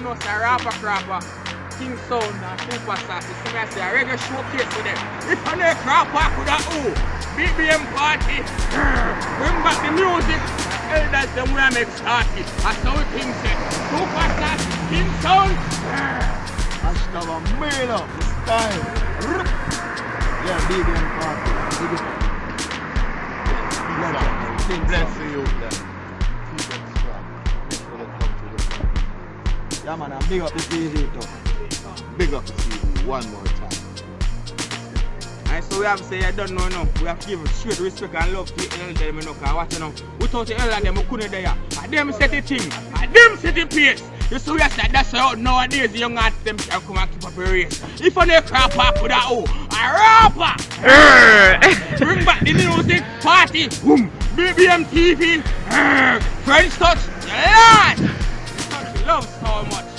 don't know, say Rawpa Crawpa, King Sound and Supa Sass. You see me say a reggae showcase for them. If I know Rawpa could have BBM party, bring back the music. Elders them we make started. That's how we think say. Supa Sass, King Sound. Hashtag a made up style. Yeah, BBM party. Bless you. Yeah man, and big up the CD too. Big up the CD one more time. And so we have to say, I don't know now. We have to give straight respect and love to the elder them, because what you know, without the elder them, we couldn't there. And them set the thing, and them set the pace. You see, we have said that's how nowadays the young artists them can come and keep up a race. If on the Rawpa could have a Rawpa! Bring back the music, party, boom, BBM TV, French touch, yeah! Love so much.